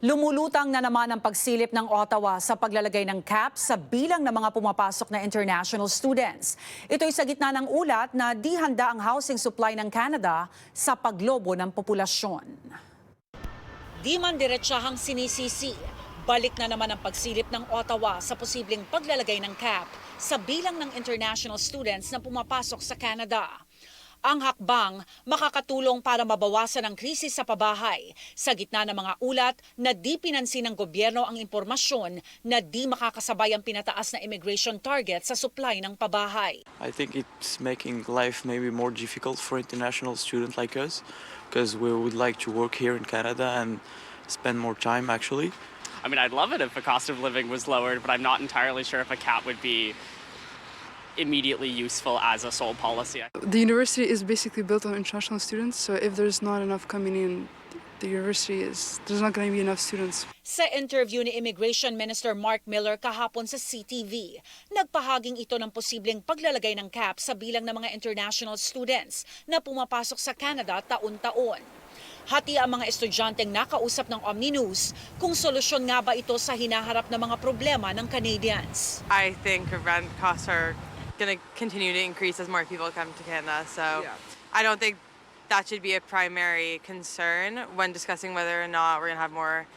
Lumulutang na naman ang pagsilip ng Ottawa sa paglalagay ng cap sa bilang ng mga pumapasok na international students. Ito'y sa gitna ng ulat na di handa ang housing supply ng Canada sa paglobo ng populasyon. Di man diretsahang sinisisi, balik na naman ang pagsilip ng Ottawa sa posibleng paglalagay ng cap sa bilang ng international students na pumapasok sa Canada. Ang hakbang makakatulong para mabawasan ang krisis sa pabahay sa gitna ng mga ulat na di pinansin ng gobyerno ang impormasyon na di makakasabay ang pinataas na immigration target sa supply ng pabahay. I think it's making life maybe more difficult for international students like us because we would like to work here in Canada and spend more time actually. I mean, I'd love it if the cost of living was lowered, but I'm not entirely sure if a cap would be immediately useful as a sole policy. The university is basically built on international students, so if there's not enough coming in, there's not going to be enough students. Sa interview ni Immigration Minister Mark Miller kahapon sa CTV, nagpahaging ito ng posibleng paglalagay ng cap sa bilang ng mga international students na pumapasok sa Canada taon-taon. Hati ang mga estudyanteng nakausap ng OMNI News kung solusyon nga ba ito sa hinaharap na mga problema ng Canadians. I think rent costs are going to continue to increase as more people come to Canada. So I don't think that should be a primary concern when discussing whether or not we're going to have more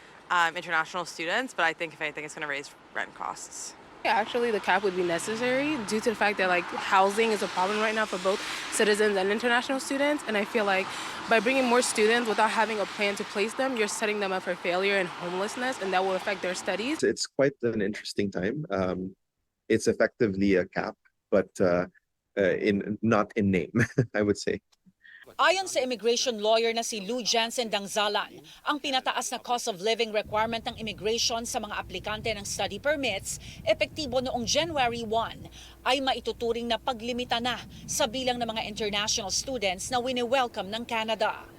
international students. But I think if anything, it's going to raise rent costs. Yeah, actually, the cap would be necessary due to the fact that housing is a problem right now for both citizens and international students. And I feel like by bringing more students without having a plan to place them, you're setting them up for failure and homelessness, and that will affect their studies. It's quite an interesting time. It's effectively a cap, but not in name, I would say. Ayon sa immigration lawyer na si Lou Jansen Dangzalan, ang pinataas na cost of living requirement ng immigration sa mga aplikante ng study permits, epektibo noong January 1, ay maituturing na paglimita na sa bilang ng mga international students na wini-welcome ng Canada.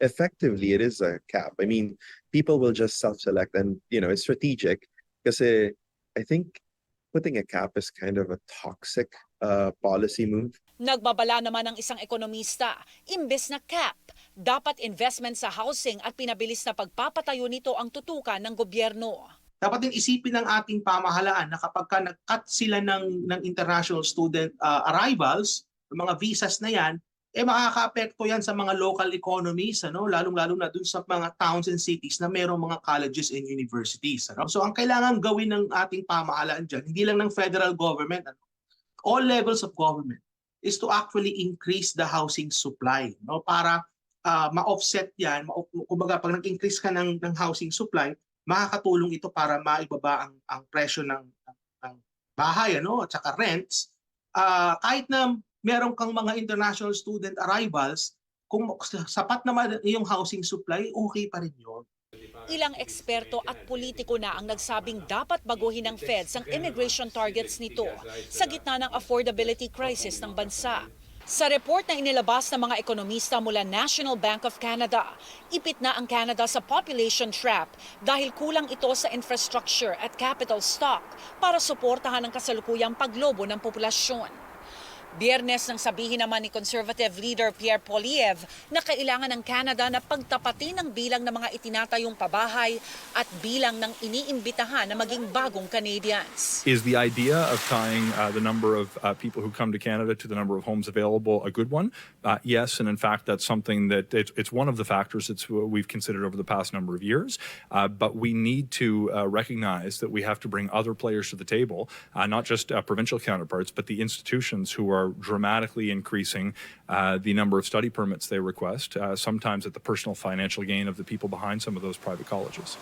Effectively, it is a cap. I mean, people will just self-select and, it's strategic kasi I think putting a cap is kind of a toxic policy move. Nagbabala naman ng isang ekonomista, imbes na cap, dapat investment sa housing at pinabilis na pagpapatayo nito ang tutukan ng gobyerno. Dapat din isipin ng ating pamahalaan na kapag nag-cut sila ng international student arrivals, mga visas na yan, makaka-apekto yan sa mga local economies, lalong-lalo na dun sa mga towns and cities na mayroong mga colleges and universities. So ang kailangan gawin ng ating pamahalaan dyan, hindi lang ng federal government, all levels of government, is to actually increase the housing supply, para ma-offset yan. Kumbaga, pag nag-increase ka ng housing supply, makakatulong ito para maibaba ang presyo ng bahay at saka rents. Kahit na meron kang mga international student arrivals, kung sapat naman yung housing supply, okay pa rin yun. Ilang eksperto at politiko na ang nagsabing dapat baguhin ng feds ang immigration targets nito sa gitna ng affordability crisis ng bansa. Sa report na inilabas ng mga ekonomista mula National Bank of Canada, ipit na ang Canada sa population trap dahil kulang ito sa infrastructure at capital stock para suportahan ang kasalukuyang paglobo ng populasyon. Biyernes nang sabihin naman ni Conservative leader Pierre Poilievre na kailangan ng Canada na pagtapatin ang bilang ng mga itinatayong pabahay at bilang ng iniimbitahan na maging bagong Canadians. Is the idea of tying the number of people who come to Canada to the number of homes available a good one? Yes, and in fact that's something that it's one of the factors that we've considered over the past number of years. But we need to recognize that we have to bring other players to the table, not just provincial counterparts, but the institutions who are dramatically increasing the number of study permits they request, sometimes at the personal financial gain of the people behind some of those private colleges.